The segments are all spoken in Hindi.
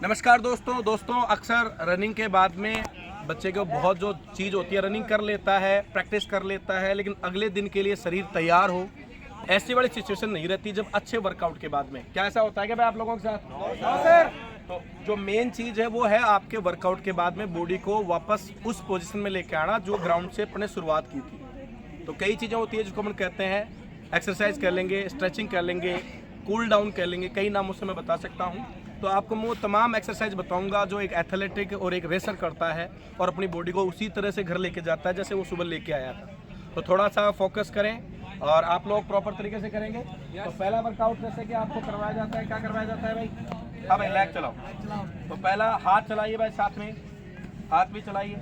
नमस्कार दोस्तों अक्सर रनिंग के बाद में बच्चे को बहुत जो चीज़ होती है, रनिंग कर लेता है, प्रैक्टिस कर लेता है, लेकिन अगले दिन के लिए शरीर तैयार हो, ऐसी वाली सिचुएशन नहीं रहती जब अच्छे वर्कआउट के बाद में। क्या ऐसा होता है क्या भाई आप लोगों के साथ? हाँ सर। तो जो मेन चीज़ है वो है आपके वर्कआउट के बाद में बॉडी को वापस उस पोजीशन में लेके आना जो ग्राउंड से अपने शुरुआत की थी। तो कई चीज़ें होती है जिसको हम कहते हैं एक्सरसाइज कर लेंगे, स्ट्रेचिंग कर लेंगे, कूल डाउन कर लेंगे, कई नामों से मैं बता सकता हूँ। तो आपको मैं वो तमाम एक्सरसाइज बताऊंगा जो एक एथलेटिक और एक रेसर करता है और अपनी बॉडी को उसी तरह से घर लेके जाता है जैसे वो सुबह लेके आया था। तो थोड़ा सा फोकस करें और आप लोग प्रॉपर तरीके से करेंगे। तो पहला वर्कआउट जैसे कि आपको करवाया जाता है, क्या करवाया जाता है भाई? हाँ भाई, लेग चलाओ। तो पहला हाथ चलाइए भाई, साथ में हाथ भी चलाइए।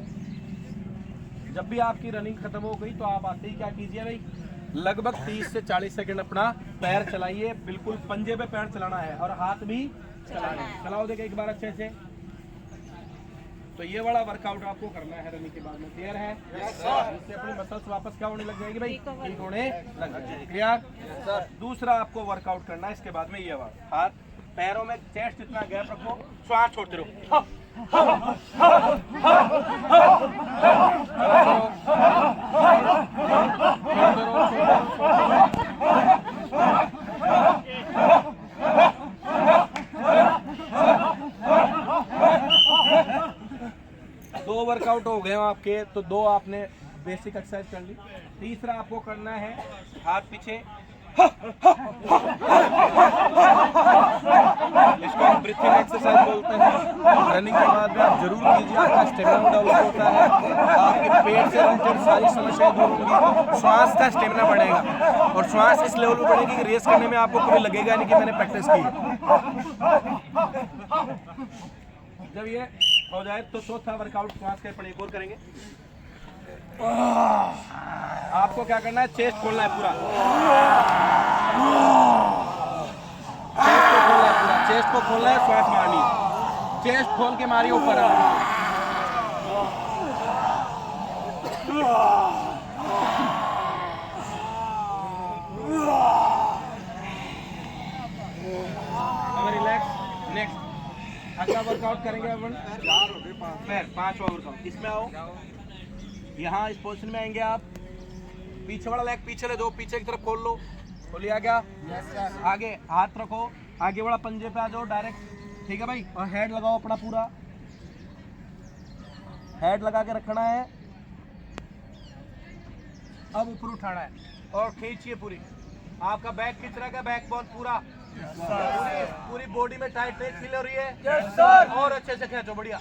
जब भी आपकी रनिंग खत्म हो गई तो आप आते ही क्या कीजिए भाई, लगभग 30 से 40 सेकंड अपना पैर चलाइए, बिल्कुल पंजे पे पैर चलाना है और हाथ भी चलाना है। चलाओ देखे एक बार अच्छे से। तो ये वाला वर्कआउट आपको करना है रनिंग के बाद में। क्लियर है? इससे अपनी मसल्स वापस क्या होने लग जाएगी भाई? ठीक होने लग जाएगी। क्लियर? दूसरा आपको वर्कआउट करना है इसके बाद में, ये वाला हाथ पैरों में चेस्ट इतना गैप रखो, श्वास छोड़ते रहो। दो वर्कआउट हो गए आपके, तो दो आपने बेसिक एक्सरसाइज कर ली। तीसरा आपको करना है हाथ पीछे, इसको हम ब्रीथिंग एक्सरसाइज बोलते हैं। रनिंग के बाद में आप जरूर कीजिए, आपका स्टेमिना डेवलप होता है, आपके पेट से रिलेटेड सारी समस्याएं दूर होंगी, श्वास का स्टेमिना बढ़ेगा और श्वास इस लेवल पर बढ़ेगी कि रेस करने में आपको कभी लगेगा नहीं कि मैंने प्रैक्टिस की है। जब ये हो जाए तो चौथा वर्कआउट श्वास के ऊपर एक और करेंगे। आपको क्या करना है, चेस्ट खोलना है पूरा, चेस्ट को खोलना है, श्वास मारनी है, चेस्ट खोल के मारिए ऊपर। रिलैक्स। नेक्स्ट अगला वर्कआउट करेंगे अपन, पैर 5वां वर्कआउट। इसमें आओ, यहाँ इस पोजीशन में आएंगे आप, पीछे वाला लेग पीछे ले दो, पीछे की तरफ खोल लो। खोलिया क्या? आगे हाथ रखो, आगे वाला पंजे पे आ जाओ डायरेक्ट, ठीक है भाई। और हेड लगाओ अपना पूरा, हेड लगा के रखना है। अब ऊपर उठाना है और खींचिए पूरी, आपका बैक खींच रहा है, बैक बोन पूरा, पूरी बॉडी में टाइट नहीं फील हो रही है? Yes sir. और अच्छे से खींचो, बढ़िया।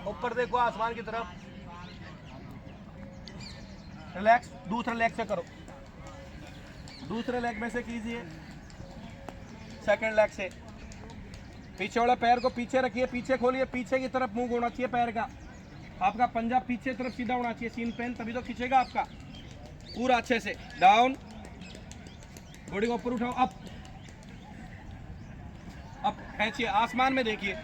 ऊपर देखो आसमान की तरफ, रिलैक्स। दूसरे लेग से करो, दूसरे लेग में से कीजिए, सेकंड लेग से। पीछे वाला पैर को पीछे रखिए, पीछे खोलिए, पीछे की तरफ मूव होना चाहिए पैर का, आपका पंजा पीछे तरफ सीधा होना चाहिए, सीन पेन, तभी तो खींचेगा आपका पूरा अच्छे से। डाउन, बॉडी को ऊपर उठाओ, अब खींचिए, आसमान में देखिए,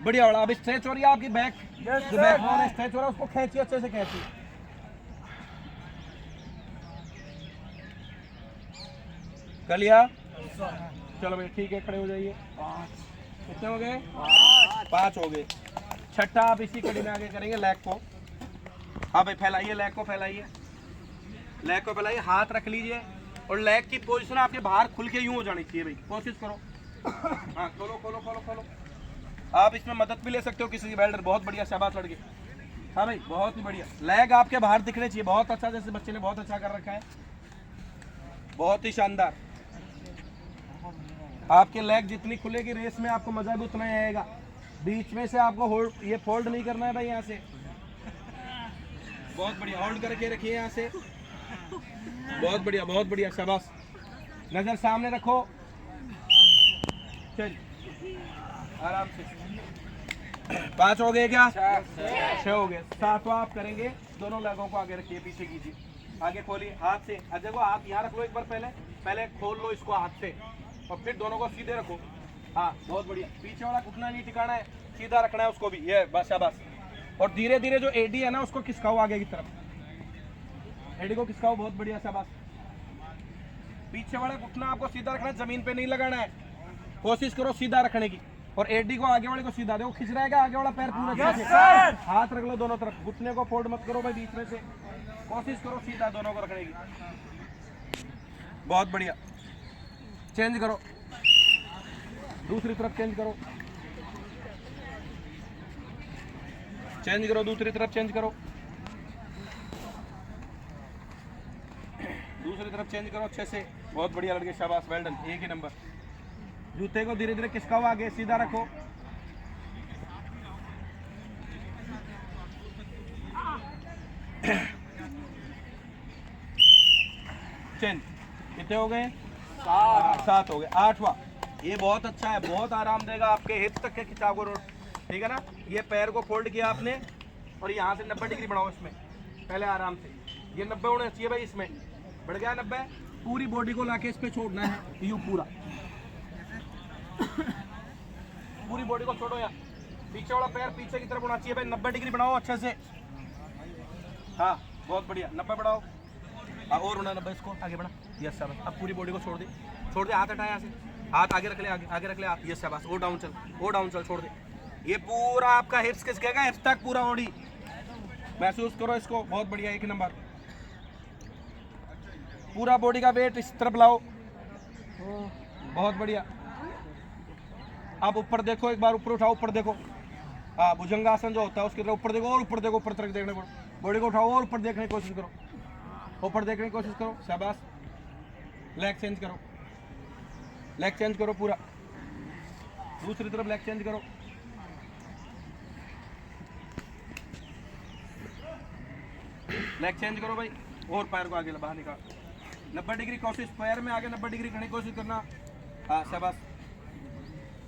बढ़िया वाला। अब स्ट्रेच हो रही है आपकी बैक, जो बैक बोन स्ट्रेच हो रहा है उसको खींचिए, अच्छे से खींचिए। कर लिया? चलो भाई ठीक है, खड़े हो जाइए। कितने हो गए? 5 हो गए। छठा आप इसी कड़ी में आगे करेंगे, लेग को। हाँ भाई फैलाइए, लेग को फैलाइए, लेग को फैलाइए, हाथ रख लीजिए और लेग की पोजीशन आपके बाहर खुल के यूं हो जानी चाहिए भाई, कोशिश करो। हाँ खोलो खोलो खोलो खोलो। आप इसमें मदद भी ले सकते हो किसी की, वेल्डर, बहुत बढ़िया, शाबाश लड़के। हाँ भाई बहुत ही बढ़िया, लेग आपके बाहर दिखने चाहिए, बहुत अच्छा, जैसे बच्चे ने बहुत अच्छा कर रखा है, बहुत ही शानदार। आपके लेग जितनी खुलेगी रेस में आपको मजा भी उतना ही आएगा। बीच में से आपको होल्ड, ये फोल्ड नहीं करना है भाई, यहाँ से बहुत बढ़िया होल्ड करके रखिए, यहाँ से बहुत बढ़िया, बहुत बढ़िया, शाबाश। नजर सामने रखो, चल आराम से। 5 हो गए क्या? 6 हो गए। 7वां आप करेंगे, दोनों लेगों को आगे रखिए, पीछे कीजिए, आगे खोलिए हाथ से। अजय को हाथ यहाँ रख लो एक बार, पहले खोल लो इसको हाथ से और फिर दोनों को सीधे रखो। हाँ बहुत बढ़िया, पीछे वाला घुटना नहीं टिकाना है, सीधा रखना है उसको भी, ये बस शाबाश। और धीरे धीरे जो एडी है ना उसको खिसकाओ आगे की तरफ, एडी को खिसकाओ, बहुत बढ़िया, शाबाश। पीछे वाला घुटना आपको सीधा रखना है, जमीन पे नहीं लगाना है, कोशिश करो सीधा रखने की। और एडी को आगे वाले को सीधा देखो, खिंच रहा है क्या आगे वाला पैर पूरा? हाथ रख लो दोनों तरफ, घुटने को फोल्ड मत करो भाई बीच में से, कोशिश करो सीधा दोनों को रखने की। बहुत बढ़िया। चेंज करो, दूसरी तरफ चेंज करो, चेंज करो, दूसरी तरफ चेंज करो, दूसरी तरफ चेंज करो अच्छे से। बहुत बढ़िया लड़के, शाबाश, वेल डन, एक ही नंबर। जूते को धीरे धीरे खिसकाओ, आगे सीधा रखो। चेंज। कितने हो गए? 7 हो गए। 8वां, ये बहुत अच्छा है, बहुत आराम देगा आपके हिप्स तक के खिंचाव को। ठीक है ना, ये पैर को फोल्ड किया आपने और यहाँ से 90 डिग्री बढ़ाओ इसमें पहले आराम से। ये 90 होना चाहिए भाई, इसमें बढ़ गया 90। पूरी बॉडी को लाके इस पे छोड़ना है, यूं पूरा पूरी बॉडी को छोड़ो। यार पीछे वाला पैर पीछे की तरफ होना चाहिए भाई। 90 डिग्री बढ़ाओ अच्छे से। हाँ बहुत बढ़िया, 90 बढ़ाओ। और होना 90, इसको आगे बढ़ा। यस शाबाश। अब पूरी बॉडी को छोड़ दे, छोड़ दे, हाथ हटा यहाँ से, हाथ आगे रख ले, आगे रख ले हाथ। यस शाबाश। और डाउन चल, और डाउन चल, छोड़ दे। ये पूरा आपका हिप्स खिसकेगा, हिप्स तक पूरा बॉडी महसूस करो इसको। बहुत बढ़िया, एक नंबर। पूरा बॉडी का वेट इस तरफ लाओ। बहुत बढ़िया। आप ऊपर देखो, एक बार ऊपर उठाओ, ऊपर देखो। हाँ भुजंगासन जो होता है उसकी तरफ ऊपर देखो, और ऊपर देखो, ऊपर तरफ देखने को। बॉडी को उठाओ और ऊपर देखने की कोशिश करो, ऊपर देखने की कोशिश करो। शाबाश। लेग चेंज करो, लेग चेंज करो पूरा, दूसरी तरफ लेग चेंज करो। लेग चेंज करो भाई, और पैर को आगे बाहर निकाल। 90 डिग्री कोशिश, पैर में आगे 90 डिग्री करने की कोशिश करना। हाँ शाबाश।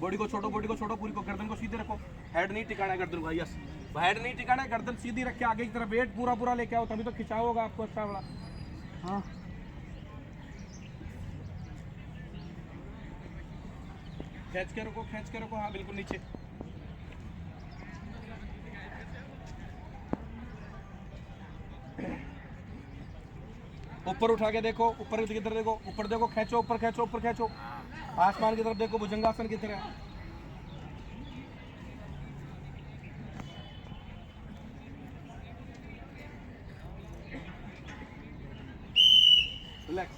बॉडी को छोड़ो, बॉडी को छोड़ो, पूरी को, गर्दन को सीधे रखो। हेड नहीं टिकाना है गर्दन का। यस, हेड नहीं टिकाना है, गर्दन सीधी रख के आगे की तरफ वेट पूरा पूरा लेके आओ, तभी तो खिंचाव होगा आपको अच्छा वाला। हाँ खींच के रखो, खींच के रखो। हाँ बिल्कुल नीचे। ऊपर उठा के देखो, ऊपर की तरफ देखो, ऊपर देखो, खींचो, ऊपर खींचो, ऊपर खींचो, आसमान की तरफ देखो, भुजंगासन की तरह। रिलैक्स,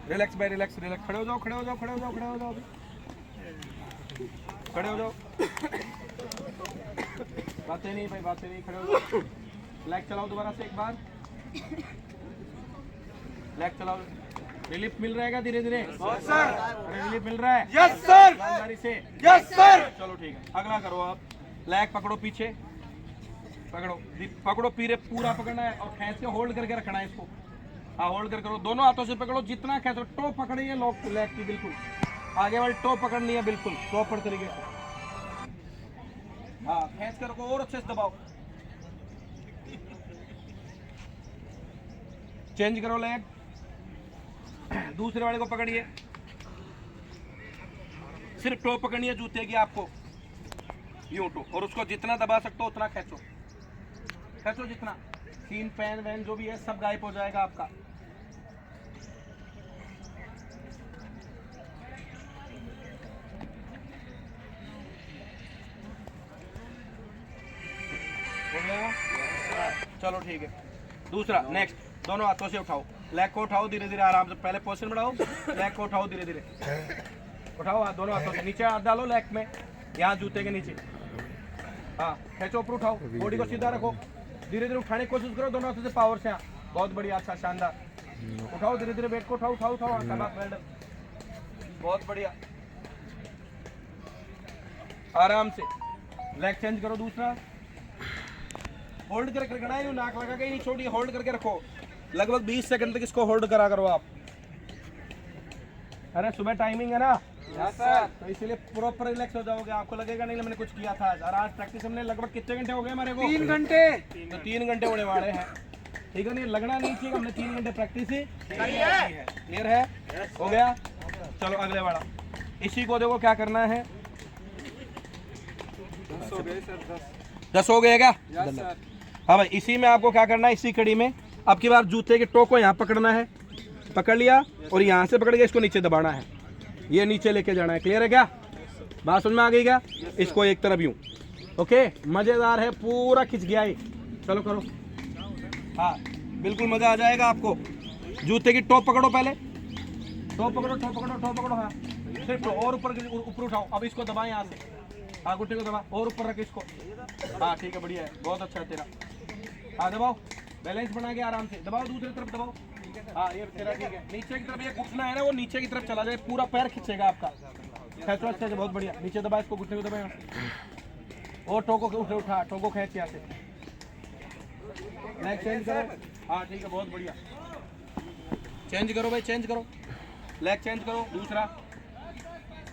रिलैक्स भाई, रिलैक्स, रिलैक्स। खड़े हो जाओ, खड़े हो जाओ, खड़े हो जाओ, खड़े हो जाओ, खड़े हो जाओ। बातें नहीं भाई, बातें नहीं, खड़े हो जाओ। लेग चलाओ दोबारा से एक बार, लेग चलाओ। रिलीफ मिल रहेगा धीरे धीरे? सर रिलीफ मिल रहा है? Yes sir. ईमानदारी से? Yes sir. चलो ठीक है, अगला करो आप। लेग पकड़ो, पीछे पकड़ो, पकड़ो, पूरा पकड़ना है और खींच के होल्ड करके रखना है इसको। हाँ होल्ड कर करो, दोनों हाथों से पकड़ो, जितना खींचो। टो पकड़ी है लॉक लेग की, बिल्कुल आगे वाली टो पकड़नी है, बिल्कुल प्रॉपर तरीके से। हाँ खींच कर रखो और अच्छे से दबाओ। चेंज करो लेग, दूसरे वाले को पकड़िए। सिर्फ टो पकड़नी है जूते की आपको, यूं टो, और उसको जितना दबा सकते हो उतना खींचो, खींचो जितना। सीन पैन वैन जो भी है सब गायब हो जाएगा आपका। हो गया? चलो ठीक है। दूसरा नेक्स्ट, दोनों हाथों से उठाओ, लेग को उठाओ धीरे धीरे, आराम से। पहले पोजीशन बढ़ाओ, लेग को उठाओ धीरे धीरे, उठाओ हाथ, दोनों हाथों से। नीचे हाथ डालो लेग में, यहाँ जूते के नीचे। हाँ खींचो, ऊपर उठाओ, बॉडी को सीधा रखो, धीरे धीरे उठाने की कोशिश करो दोनों हाथों से, पावर से। बहुत बढ़िया, अच्छा, शानदार। उठाओ धीरे धीरे, वेट को उठाओ, उठाओ, उठाओ। बहुत बढ़िया, आराम से। लेग चेंज करो, दूसरा होल्ड करके रखना है, नाक लगा के नहीं छोड़िए, होल्ड करके रखो लगभग 20 सेकंड तक। इसको होल्ड करा करो आप। अरे सुबह टाइमिंग है ना? सर। तो इसीलिए प्रॉपर रिलैक्स हो जाओगे, आपको लगेगा नहीं मैंने कुछ किया था आज। और आज प्रैक्टिस हमने लगभग कितने घंटे हो गए हमारे को? 3 घंटे। तो 3 घंटे होने वाले हैं, ठीक है? नहीं लगना नहीं चाहिए, हमने 3 घंटे प्रैक्टिस ही है। क्लियर है? हो गया? चलो अगले वाला। इसी को देखो क्या करना है। 10 हो गए क्या? हाँ भाई, इसी में आपको क्या करना है, इसी कड़ी में अब की बार जूते के टो को यहाँ पकड़ना है, पकड़ लिया और यहाँ से पकड़ के इसको नीचे दबाना है। ये नीचे लेके जाना है। क्लियर है क्या? बात समझ में आ गई क्या? इसको एक तरफ यूं। ओके, मजेदार है, पूरा खिंच गया ये। चलो करो। हाँ बिल्कुल मजा आ जाएगा आपको। जूते की टॉप पकड़ो, पहले टॉप पकड़ो, टॉप पकड़ो, टॉप पकड़ो। हाँ सिर्फ और ऊपर उठाओ। अब इसको दबाएं यहाँ से, हाँ घुटने को दबा और ऊपर रख इसको। हाँ ठीक है, बढ़िया है, बहुत अच्छा है तेरा। हाँ दबाओ, बैलेंस बना के आराम से दबाओ, दूसरी तरफ दबाओ। हाँ ये तेरा ठीक है। नीचे की तरफ ये घुटना है ना, वो नीचे की तरफ चला जाए, पूरा पैर खींचेगा आपका। खींचो अच्छे से, बहुत बढ़िया। नीचे दबा इसको, घुटने को दबा और टोको के उठा, टोको खींच यहाँ से। लेग चेंज करो। हाँ ठीक है, बहुत बढ़िया। चेंज करो भाई, चेंज करो, लेग चेंज करो। दूसरा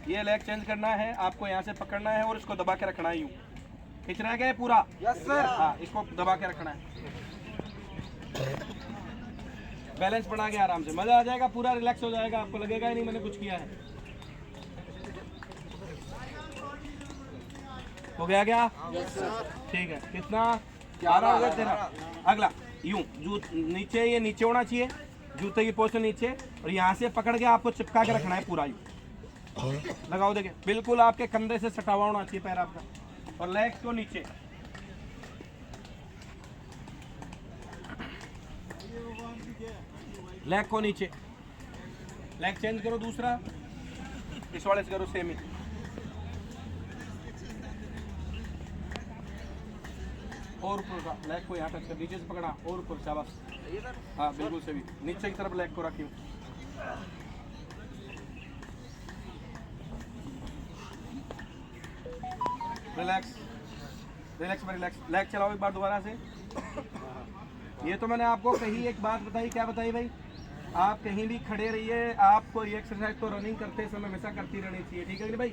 ये लेग चेंज करना है आपको, यहाँ से पकड़ना है और इसको दबा के रखना है। यूँ खींचना है क्या ये पूरा? Yes sir. हाँ इसको दबा के रखना है, बैलेंस बना के आराम से। मजा आ जाएगा, पूरा रिलैक्स हो जाएगा, आपको लगेगा ही नहीं मैंने कुछ किया है। हो गया क्या? Yes sir. ठीक है, कितना आ रहा होगा तेरा? अगला यूं नीचे, ये नीचे होना चाहिए, जूते की पोजीशन नीचे, और यहाँ से पकड़ के आपको चिपका के रखना है पूरा। यूं लगाओ, देखिए बिल्कुल आपके कंधे से सटा हुआ होना चाहिए पैर आपका, और लेग को नीचे। लेग को नीचे, लेग चेंज करो। दूसरा इस वाले से करो सेम ही। और ऊपर का लेग को यहाँ टच कर, नीचे से पकड़ा और ऊपर, शाबाश। हाँ बिल्कुल सही, नीचे की तरफ लेग को रखियो। रिलैक्स, रिलैक्स में रिलैक्स। लेग चलाओ एक बार दोबारा से। ये तो मैंने आपको कहीं एक बात बताई, क्या बताई भाई? आप कहीं भी खड़े रहिए, आपको ये एक्सरसाइज तो रनिंग करते समय हमेशा करती रहनी चाहिए, ठीक है कि भाई?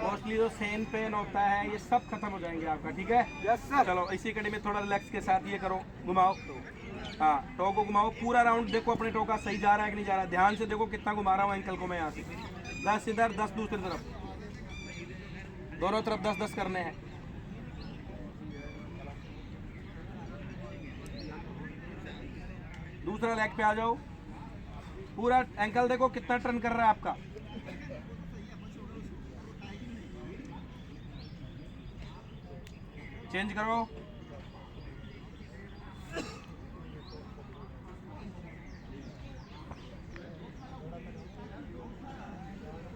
मोस्टली जो सेन पेन होता है ये सब खत्म हो जाएंगे आपका, ठीक है? Yes sir. चलो इसी कड़ी में थोड़ा रिलैक्स के साथ ये करो, घुमाओ। हाँ टो को घुमाओ पूरा राउंड, देखो अपने टो का सही जा रहा है कि नहीं जा रहा है। ध्यान से देखो कितना घुमा रहा हूँ एंकल को मैं यहाँ से। 10 इधर, 10 दूसरी तरफ, दोनों तरफ 10-10 करने हैं। दूसरा लेग पे आ जाओ, पूरा एंकल देखो कितना टर्न कर रहा है आपका। चेंज करो।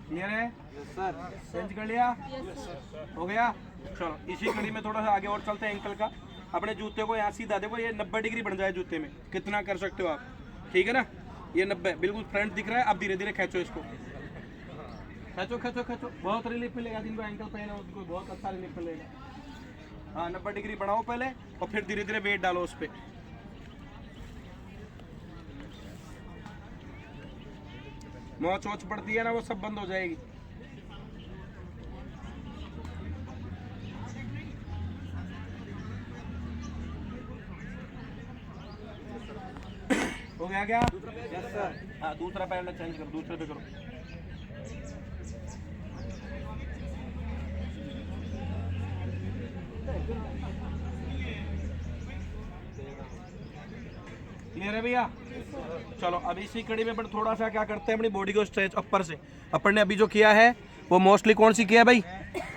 क्लियर है? Yes sir. चेंज कर लिया? Yes sir. हो गया? चलो इसी कड़ी में थोड़ा सा आगे और चलते हैं। एंकल का अपने जूते को यहाँ सीधा देखो, ये 90 डिग्री बन जाए जूते में, कितना कर सकते हो आप, ठीक है ना? ये 90 बिल्कुल फ्रंट दिख रहा है। अब धीरे धीरे खींचो इसको, खींचो खींचो खींचो, बहुत रिलीफ मिलेगा। जिनको एंकल पेन है उसको बहुत अच्छा रिलीफ मिलेगा। हाँ 90 डिग्री बढ़ाओ पहले, और फिर धीरे धीरे वेट डालो उस पर। मोच वोच पड़ती है ना, वो सब बंद हो जाएगी। हो गया क्या? Yes sir. हाँ दूसरा पैर चेंज करो, दूसरे पे करो। क्लियर है भैया? चलो अब इसी कड़ी में थोड़ा सा क्या करते हैं, अपनी बॉडी को स्ट्रेच अपर से। अपन ने अभी जो किया है वो मोस्टली कौन सी किया भाई?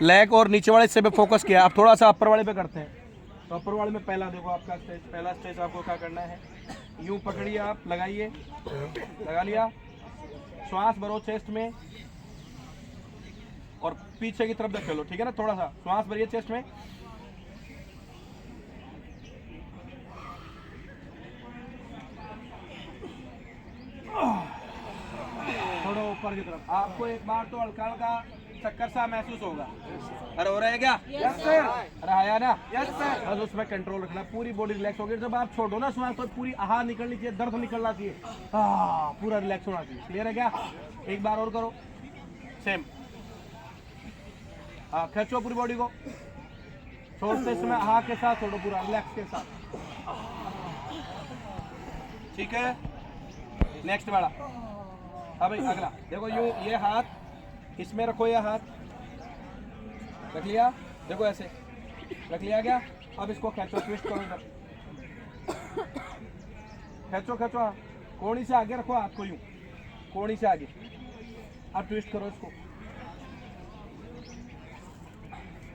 लेग और नीचे वाले हिस्से पे फोकस किया। अब थोड़ा सा अपर वाले पे करते हैं। तो अपर वाले में पहला देखो आपका स्ट्रेच, पहला स्ट्रेच आपको क्या करना है, यूं पकड़िए आप, लगाइए, लगा लिया, श्वास भरो चेस्ट में और पीछे की तरफ देख लो, ठीक है ना? थोड़ा सा श्वास भरिए चेस्ट में, थोड़ा ऊपर की तरफ। आपको एक बार तो हल्का हल्का चक्कर सा महसूस होगा। अरे हो रहा है क्या? Yes sir. अरे आया ना? Yes sir. बस उसमें कंट्रोल रखना, पूरी बॉडी रिलैक्स हो गई। जब आप छोड़ो ना श्वास तो पूरी आहा निकलनी चाहिए, दर्द निकलना चाहिए, हाँ पूरा रिलैक्स होना चाहिए। क्लियर है क्या? एक बार और करो सेम। हाँ खींचो पूरी बॉडी को, छोड़ते समय आहा के साथ छोड़ो, पूरा रिलैक्स के साथ, ठीक है? नेक्स्ट वाला। हाँ भाई अगला देखो, यूं ये हाथ इसमें रखो, ये हाथ रख लिया, देखो ऐसे रख लिया क्या? अब इसको खींचो, ट्विस्ट करो इधर, खींचो खींचो, कोणी से आगे रखो हाथ को, यूं कोणी से आगे। अब ट्विस्ट करो इसको,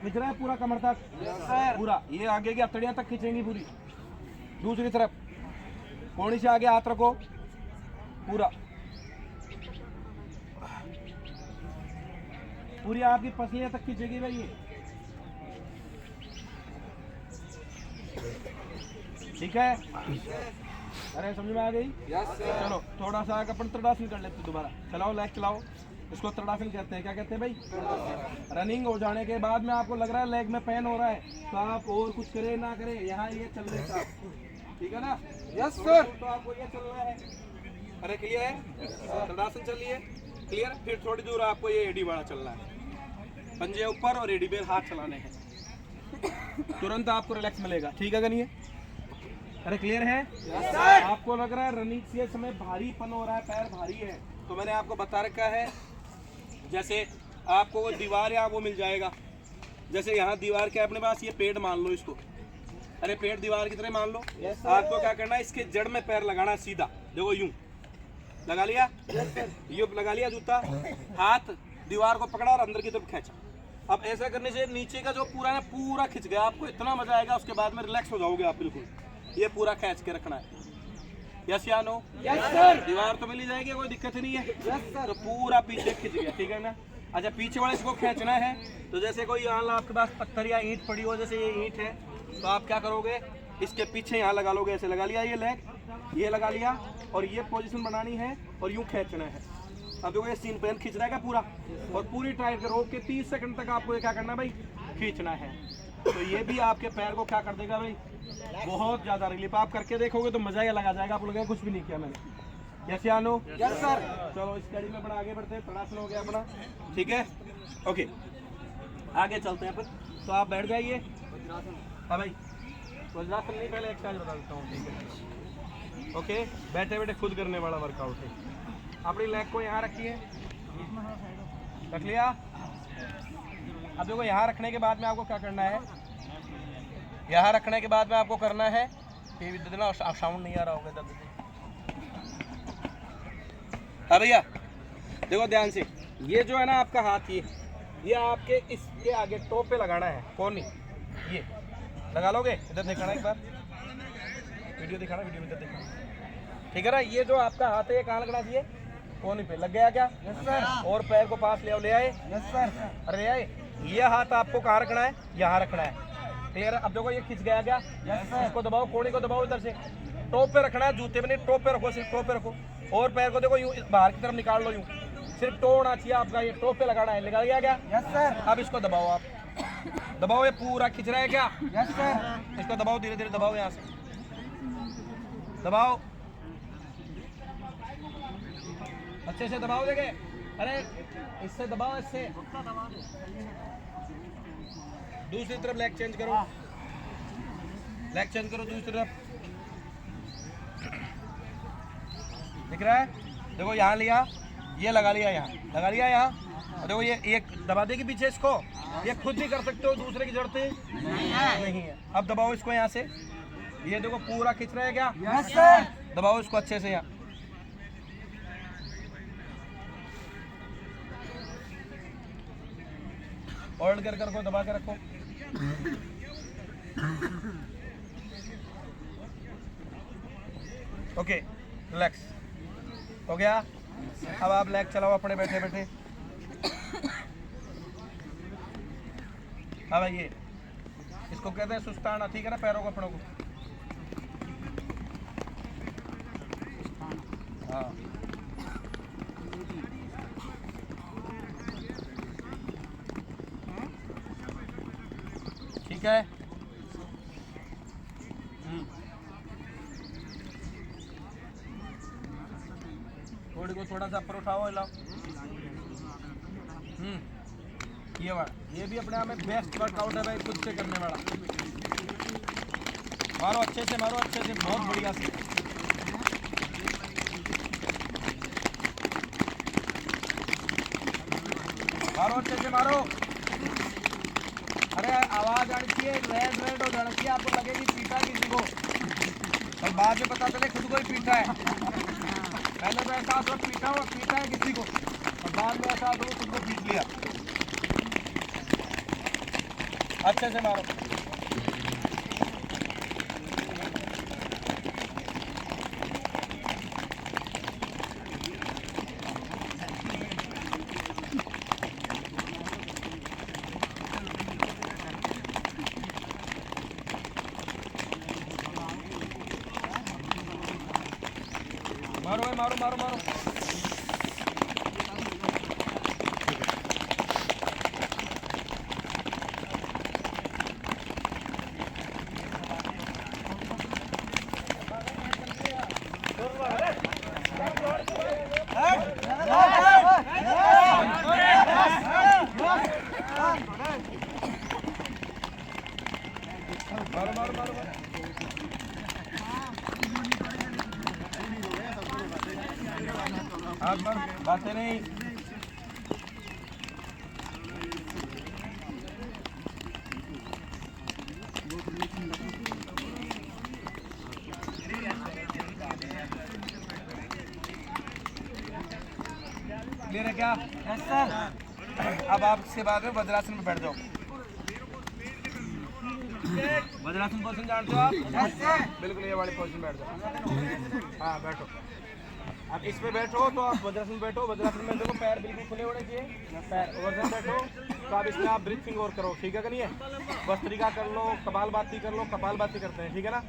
खींच रहा है पूरा कमर तक पूरा, ये आगे की हथेलियां तक खींचेंगी पूरी। दूसरी तरफ कोहनी से आगे हाथ रखो पूरा, पूरी आपकी पसलियां तक खींचेगी भाई ये, ठीक है। अरे समझ में आ गई? चलो थोड़ा सा अपन त्रिडासन कर लेते दोबारा, चलाओ लेग चलाओ, इसको त्रिडासन कहते हैं। क्या कहते हैं भाई? रनिंग हो जाने के बाद में आपको लग रहा है लेग में पेन हो रहा है, तो आप और कुछ करे ना करे, यहाँ ये चल रहा है, ठीक है ना? Yes sir. तो आपको ये चल रहा है, अरे क्लियर है? त्रिडासन चलिए क्लियर। फिर थोड़ी दूर आपको ये एडी वाला चलना है, पंजे ऊपर और एडी पे हाथ चलाने हैं, तुरंत आपको रिलैक्स मिलेगा, ठीक है? नहीं है? अरे क्लियर है? yes, आपको लग रहा है रनिंग के समय भारीपन हो रहा है, पैर भारी है, तो मैंने आपको बता रखा है, जैसे आपको वो दीवार या वो मिल जाएगा, जैसे यहाँ दीवार के अपने पास, ये पेड़ मान लो इसको, अरे पेड़ दीवार की तरह मान लो। yes, आपको क्या करना है, इसके जड़ में पैर लगाना है सीधा, देखो यूं लगा लिया, यूं लगा लिया जूता, हाथ दीवार को पकड़ा और अंदर की तरफ खींचा। अब ऐसा करने से नीचे का जो पूरा ना पूरा खिंच गया, आपको इतना मजा आएगा, उसके बाद में रिलैक्स हो जाओगे आप बिल्कुल। ये पूरा खींच के रखना है, यस या नो? Yes sir. दीवार तो मिल ही जाएगी, कोई दिक्कत नहीं है। Yes sir. तो पूरा पीछे खिंच गया, ठीक है ना? अच्छा पीछे वाले इसको खींचना है, तो जैसे कोई यहाँ आपके पास पत्थर या ईंट पड़ी हो, जैसे ये ईंट है, तो आप क्या करोगे, इसके पीछे यहाँ लगा लोगे, ऐसे लगा लिया ये लेग, ये लगा लिया, और ये पोजीशन बनानी है और यूँ खींचना है। अब देखो ये सीन पेन खींच रहेगा पूरा, और पूरी टाइट रोक के 30 सेकंड तक आपको ये क्या करना है भाई, खींचना है। तो ये भी आपके पैर को क्या कर देगा भाई, बहुत ज्यादा रिलीफ। आप करके देखोगे तो मजा ही अलग आ जाएगा, आप लगेगा कुछ भी नहीं किया मैंने। यस या नो? Yes sir. चलो इस कड़ी में अपना आगे बढ़ते हैं, त्रिडासन हो गया अपना, ठीक है? ओके आगे चलते हैं फिर। तो आप बैठ जाइए। हाँ भाई वज्रासन नहीं, पहले एक्सरसाइज बता देता हूँ, ठीक है? ओके बैठे बैठे खुद करने वाला वर्कआउट है। अपनी लेग को यहाँ रखिए, रख लिया। अब देखो यहाँ रखने के बाद में आपको क्या करना है, यहाँ रखने के बाद में आपको करना है, टीवी दे देना, साउंड नहीं आ रहा होगा तब। हाँ भैया देखो ध्यान से, ये जो है ना आपका हाथ, ये आपके इसके आगे टॉप पे लगाना है, कोनी ये लगा लोगे। इधर दिखाना एक बार, वीडियो दिखाना, वीडियो में इधर दिखाना, ठीक है ना? ये जो आपका हाथ है ये कहाँ लगना चाहिए, कोनी पे। लग गया क्या? Yes sir. और पैर को पास ले आओ, ले आए? Yes sir. अरे आए, ये हाथ आपको कहाँ रखना है, यहाँ रखना है, क्लियर है? अब देखो ये खिंच गया क्या? Yes sir. इसको दबाओ, कोहनी को दबाओ, इधर से टॉप पे रखना है, जूते पे नहीं, टॉप पे रखो, सिर्फ टॉप पे रखो। और पैर को देखो यूं बाहर की तरफ निकाल लो, यूं सिर्फ टो होना चाहिए आपका, ये टॉप पे लगाना है। लगा गया क्या? Yes sir. अब इसको दबाओ, आप दबाओ, ये पूरा खिंच रहा है क्या? Yes sir. इसको दबाओ, धीरे धीरे दबाओ, यहाँ से दबाओ, अच्छे से दबाओ, देखे? अरे इससे दबाओ, इससे। दूसरी तरफ लेग चेंज करो, लेग चेंज करो दूसरी तरफ, दिख रहा है? देखो यहाँ लिया, ये लगा लिया, यहाँ लगा लिया, यहाँ देखो ये एक दबा देगी पीछे इसको, ये खुद भी कर सकते हो, दूसरे की जरूरत नहीं है। अब दबाओ इसको यहाँ से, ये देखो पूरा खींच रहा है क्या? Yes sir. दबाओ इसको अच्छे से, यहाँ होल्ड कर रखो, दबा के रखो। ओके रिलैक्स हो गया। अब आप लेग चलाओ अपने बैठे बैठे। हाँ भाई ये इसको कहते हैं सुस्ताना, ठीक है ना? पैरों को अपनों को, हाँ ठीक है। थोड़ी को थोड़ा सा ऊपर उठाओ, हिलाओ। ये वाला, ये भी अपने आप में बेस्ट वर्कआउट है भाई, खुद से करने वाला। मारो अच्छे से, मारो अच्छे से, बहुत बढ़िया से। मारो अच्छे से, मारो। अरे आवाज आनी चाहिए, रेड रेड हो जाना चाहिए, आपको लगेगी पीटा किसी को, और बाद में पता चले खुद को ही पीटा है। पहले तो एहसास हो पीटा है किसी को, और ध्यान में ऐसा दो तुमको खींच लिया, अच्छे से मारो। मारो भाई, मारो मारो मारो। मारो मारो मारो मारो। हाथ मारो, बातें नहीं। क्लियर है क्या? Yes sir. अब आप इसके बाद में वज्रासन में बैठ जाओ। वज्रासन पोजीशन जानते हो आप? Yes sir. बिल्कुल ये वाली पोजीशन बैठ जाओ। हाँ बैठो। अब इस पे बैठो तो आप वज्रासन बैठो। वज्रासन में देखो पैर बिल्कुल खुले होने चाहिए। पैर वज्रासन बैठो तो आप इसमें आप ब्रीथिंग और करो, ठीक है कि नहीं है? भस्त्रिका कर लो, कपालभाति कर लो। कपालभाति करते हैं, ठीक है ना?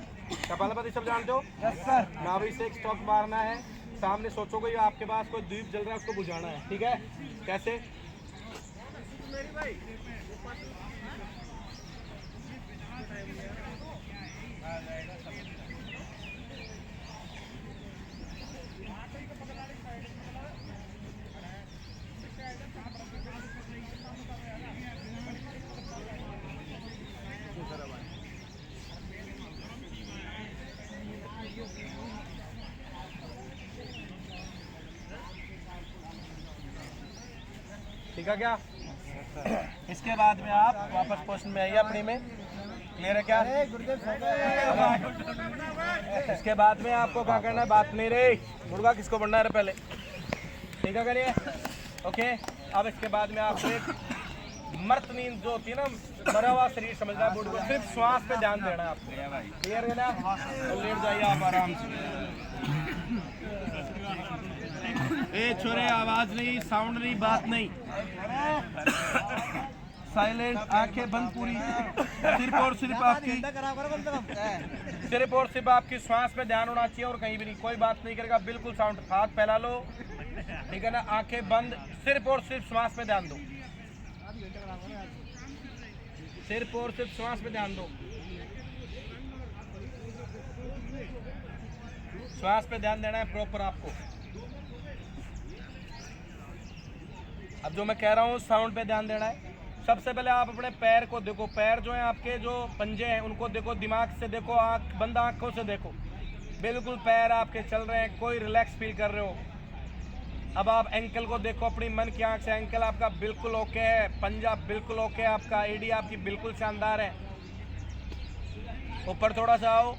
कपालभाति सब जानते हो? Yes sir. नाभि से एक स्टॉक मारना है, सामने सोचोगे आपके पास कोई द्वीप जल रहा है, उसको बुझाना है, ठीक है? कैसे? ठीक है क्या? इसके बाद में आप वापस पोजीशन में आइए अपनी में। क्लियर है क्या? इसके बाद में आपको क्या करना है? बात नहीं रही, मुर्गा किसको बढ़ना है पहले, ठीक है करिए? ओके। अब इसके बाद में आपको एक मर्त नींद जो होती है ना, मरा हुआ शरीर समझना है, बॉडी को सिर्फ श्वास पे ध्यान देना है आपको। क्लियर है ना? तो लेट जाइए आप आराम से। ए छोरे, आवाज नहीं, साउंड नहीं, बात नहीं, साइलेंट, आंखें बंद पूरी। सिर्फ और सिर्फ आपकी श्वास पे ध्यान होना चाहिए और कहीं भी नहीं। कोई बात नहीं करेगा, बिल्कुल साउंड। हाथ फैला लो, ठीक है ना? आंखें बंद, सिर्फ और सिर्फ श्वास पे ध्यान दो। सिर्फ और सिर्फ श्वास पे ध्यान दो। श्वास पे ध्यान देना है प्रॉपर आपको। अब जो मैं कह रहा हूँ साउंड पे ध्यान देना है। सबसे पहले आप अपने पैर को देखो। पैर जो है आपके, जो पंजे हैं उनको देखो, दिमाग से देखो, आँख बंद आँखों से देखो। बिल्कुल पैर आपके चल रहे हैं, कोई रिलैक्स फील कर रहे हो। अब आप एंकल को देखो अपनी मन की आँख से। एंकल आपका बिल्कुल ओके है, पंजा बिल्कुल ओके है आपका, एडी आपकी बिल्कुल शानदार है। ऊपर थोड़ा सा आओ,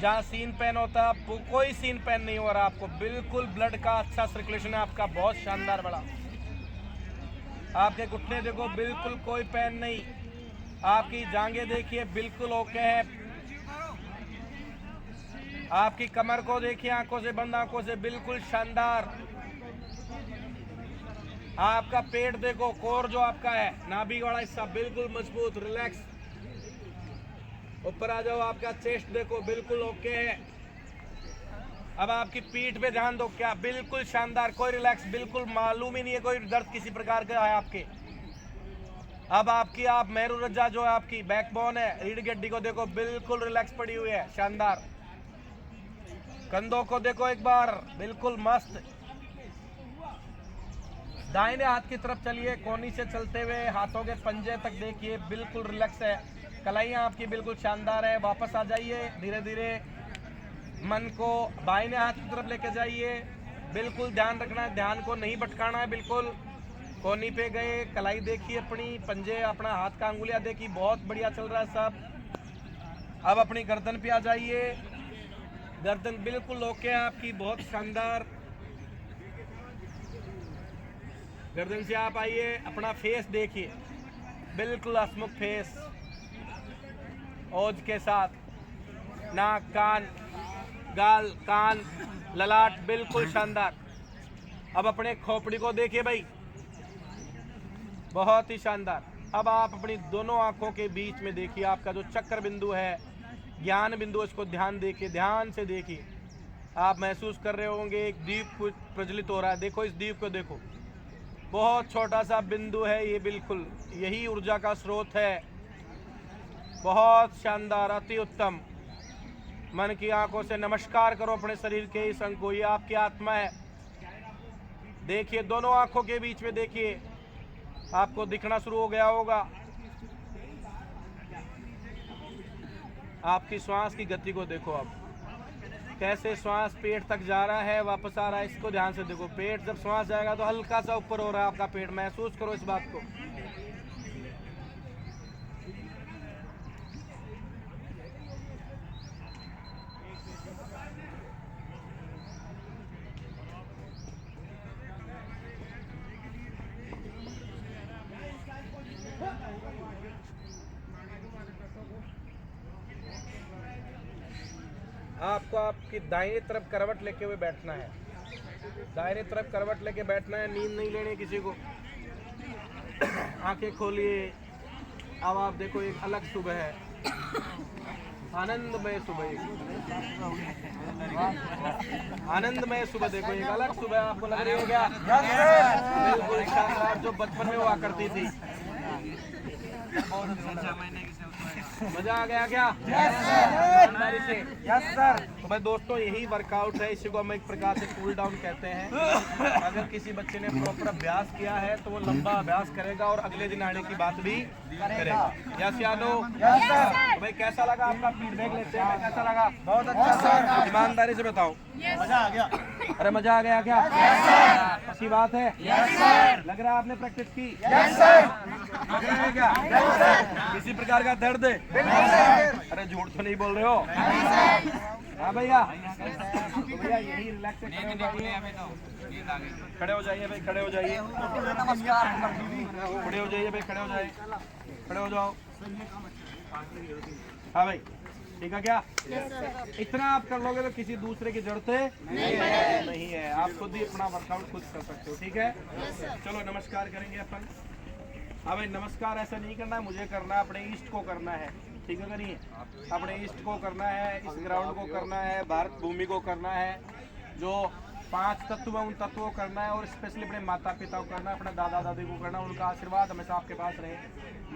जहाँ सीन पेन होता है आपको कोई सीन पेन नहीं हो रहा आपको। बिल्कुल ब्लड का अच्छा सर्कुलेशन है आपका, बहुत शानदार बड़ा। आपके घुटने देखो, बिल्कुल कोई पेन नहीं। आपकी जांघें देखिए बिल्कुल ओके है। आपकी कमर को देखिए आंखों से बंद, आंखों से बिल्कुल शानदार। आपका पेट देखो, कोर जो आपका है, नाभि वाला हिस्सा बिल्कुल मजबूत, रिलैक्स। ऊपर आ जाओ, आपका चेस्ट देखो बिल्कुल ओके है। अब आपकी पीठ पे ध्यान दो, क्या बिल्कुल शानदार, कोई रिलैक्स, बिल्कुल मालूम ही नहीं है कोई दर्द किसी प्रकार का है आपके। अब आपकी आप मेरू रज्जा जो है आपकी बैकबोन है, रीढ़ की हड्डी को देखो बिल्कुल रिलैक्स पड़ी हुई है, शानदार। कंधों को देखो एक बार, बिल्कुल मस्त। दाहिने हाथ की तरफ चलिए, कोनी से चलते हुए हाथों के पंजे तक देखिए, बिल्कुल रिलैक्स है। कलाइयाँ आपकी बिल्कुल शानदार है। वापस आ जाइए धीरे धीरे, मन को बाइने हाथ की तरफ लेके जाइए। बिल्कुल ध्यान रखना है, ध्यान को नहीं भटकाना है। बिल्कुल कोनी पे गए, कलाई देखिए अपनी, पंजे, अपना हाथ का अंगुलियां देखी, बहुत बढ़िया चल रहा है सब। अब अपनी गर्दन पे आ जाइए, गर्दन बिल्कुल ओके है आपकी, बहुत शानदार। गर्दन से आप आइए, अपना फेस देखिए, बिल्कुल हंसमुख फेस, ओज के साथ, नाक, कान, गाल, कान, ललाट बिल्कुल शानदार। अब अपने खोपड़ी को देखिए भाई, बहुत ही शानदार। अब आप अपनी दोनों आंखों के बीच में देखिए, आपका जो चक्र बिंदु है, ज्ञान बिंदु, इसको ध्यान देखिए, ध्यान से देखिए। आप महसूस कर रहे होंगे एक दीप प्रज्वलित हो रहा है। देखो इस दीप को देखो, बहुत छोटा सा बिंदु है ये, बिल्कुल यही ऊर्जा का स्रोत है। बहुत शानदार, अति उत्तम। मन की आंखों से नमस्कार करो अपने शरीर के इस अंग को, ये आपकी आत्मा है। देखिए दोनों आंखों के बीच में देखिए, आपको दिखना शुरू हो गया होगा। आपकी श्वास की गति को देखो, आप कैसे श्वास पेट तक जा रहा है, वापस आ रहा है, इसको ध्यान से देखो। पेट जब श्वास जाएगा तो हल्का सा ऊपर हो रहा है आपका पेट, महसूस करो इस बात को। आपको आपकी दाहिनी तरफ करवट लेके हुए बैठना है, दाहिनी तरफ करवट लेके बैठना है, नींद नहीं लेनी किसी को। आंखें खोलिए। अब आप देखो एक अलग सुबह है, आनंदमय सुबह, आनंदमय सुबह। देखो एक अलग सुबह आपको लग रही है क्या? बिल्कुल शानदार, जो बचपन में हुआ करती थी। मजा आ गया क्या? ईमानदारी से। Yes sir. तो भाई दोस्तों, यही वर्कआउट है, इसी को हम एक प्रकार से कूल डाउन कहते हैं। अगर किसी बच्चे ने प्रॉपर अभ्यास किया है तो वो लंबा अभ्यास करेगा और अगले दिन आने की बात भी करेगा। यस यादव? Yes sir. तो भाई कैसा लगा, आपका फीडबैक लेते हैं, कैसा लगा? बहुत अच्छा सर। ईमानदारी से बताओ। मजा आ गया। अरे मजा आ गया क्या? अच्छी बात है। Yes sir. लग रहा है आपने प्रैक्टिस की? Yes sir. लग रहा है क्या? Yes sir. किसी प्रकार का दर्द है? अरे झूठ तो नहीं बोल रहे हो? हाँ भैया। तो भैया यही रिलैक्स खड़े हो जाइए भाई, खड़े हो जाइए, खड़े हो जाइए भाई, खड़े हो जाइए, खड़े हो जाओ। हाँ भाई ठीक है क्या? इतना आप कर लोगे तो किसी दूसरे की जरूरत नहीं है, आप खुद ही अपना वर्कआउट खुद कर सकते हो। ठीक है, चलो नमस्कार करेंगे अपन। हाँ भाई नमस्कार ऐसा नहीं करना है, मुझे करना है, अपने ईस्ट को करना है। ठीक है, नहीं अपने ईस्ट को करना है, इस ग्राउंड को करना है, भारत भूमि को करना है, जो 5 तत्व है उन तत्वों को करना है, और स्पेशली अपने माता पिता को करना है, अपने दादा दादी को करना है। उनका आशीर्वाद हमेशा आपके पास रहे।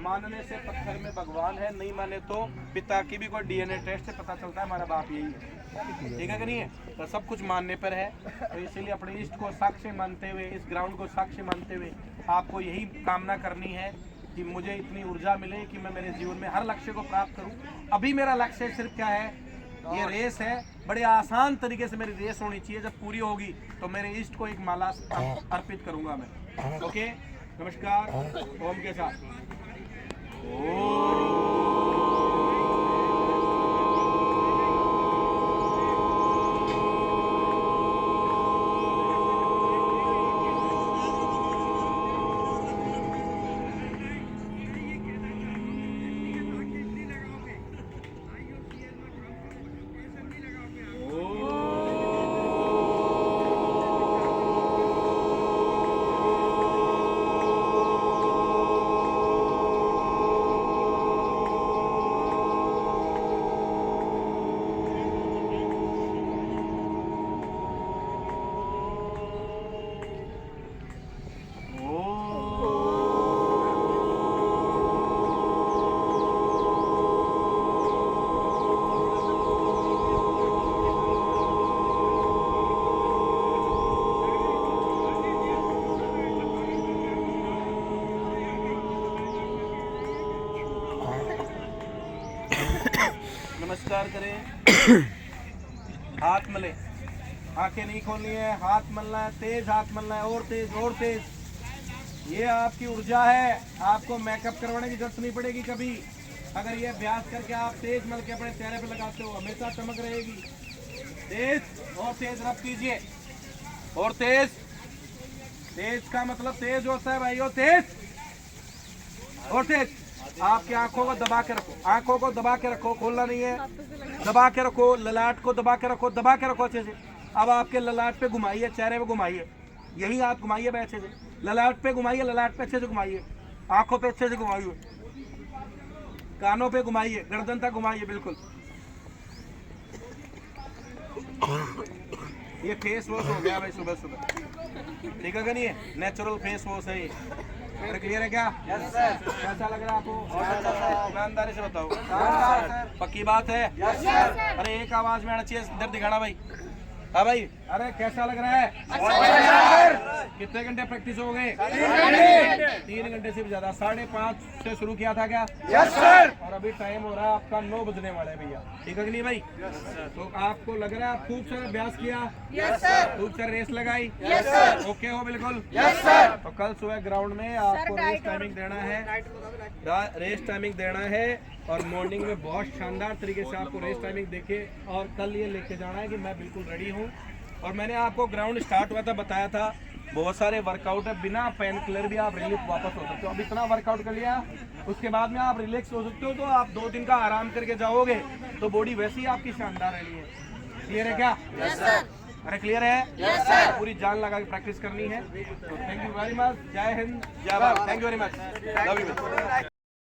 मानने से पत्थर में भगवान है, नहीं माने तो पिता की भी कोई डीएनए टेस्ट से पता चलता है हमारा बाप यही है। ठीक है कि नहीं है? तो सब कुछ मानने पर है, तो इसीलिए अपने ईस्ट को साक्ष्य मानते हुए, इस ग्राउंड को साक्ष्य मानते हुए आपको यही कामना करनी है कि मुझे इतनी ऊर्जा मिले कि मैं मेरे जीवन में हर लक्ष्य को प्राप्त करूं। अभी मेरा लक्ष्य सिर्फ क्या है, ये रेस है, बड़े आसान तरीके से मेरी रेस होनी चाहिए। जब पूरी होगी तो मेरे ईस्ट को एक माला अर्पित करूंगा मैं। ओके, नमस्कार। ओम के साथ नमस्कार करें। हाथ मले, आंखें नहीं खोलनी है, हाथ मलना है, तेज हाथ मलना है, और तेज और तेज। ये आपकी ऊर्जा है, आपको मेकअप करवाने की जरूरत नहीं पड़ेगी कभी। अगर ये अभ्यास करके आप तेज मल के अपने चेहरे पे लगाते हो, हमेशा चमक रहेगी। तेज और तेज रब कीजिए, और तेज। तेज का मतलब तेज होता है भाइयों, तेज और तेज। आपकी आंखों को दबा के रखो, आंखों को दबा के रखो, खोलना नहीं है, दबा के रखो, ललाट को दबा के रखो, दबा के रखो अच्छे से। अब आपके ललाट पे घुमाइए, चेहरे पे घुमाइए, यही हाथ घुमाइए अच्छे से, ललाट पे घुमाइए, ललाट पे अच्छे से घुमाइए, आंखों पे अच्छे से घुमाइए, कानों पे घुमाइए, गर्दन तक घुमाइए बिल्कुल। ये फेस वॉश हो गया भाई सुबह सुबह, ठीक है कि नहीं है? नेचुरल फेस वॉश है ये। क्लियर है क्या? Yes sir. कैसा लग रहा है आपको? ईमानदारी से बताओ, पक्की बात है? Yes sir. अरे एक आवाज में आना चाहिए, इधर दिखाना भाई। हाँ भाई, अरे कैसा लग रहा है? अच्छा। कितने घंटे प्रैक्टिस हो गए? 3 घंटे से भी ज्यादा। 5:30 से शुरू किया था क्या? Yes sir. और अभी टाइम हो रहा है आपका 9 बजने वाला है भैया, ठीक है कि नहीं भाई? Yes sir. तो आपको लग रहा है आप खूब सारा अभ्यास किया? Yes sir. खूब सारी रेस लगाई? Yes sir. ओके हो बिल्कुल? Yes sir. तो कल सुबह ग्राउंड में आपको रेस टाइमिंग देना है, रेस टाइमिंग देना है, और मॉर्निंग में बहुत शानदार तरीके से आपको रेस टाइमिंग देके और कल ये लेके जाना है कि मैं बिल्कुल रेडी हूँ। और मैंने आपको ग्राउंड स्टार्ट हुआ था बताया था, बहुत सारे वर्कआउट है, बिना पेन किलर भी आप रिलीफ वापस हो सकते हो। अब इतना वर्कआउट कर लिया, उसके बाद में आप रिलैक्स हो सकते हो, तो आप 2 दिन का आराम करके जाओगे तो बॉडी वैसी आपकी शानदार रहनी है। क्लियर है क्या? Yes sir. अरे क्लियर है? Yes sir. पूरी जान लगा के प्रैक्टिस करनी है। तो थैंक यू वेरी मच, जय हिंद, जय Bharat, thank you very much, love you.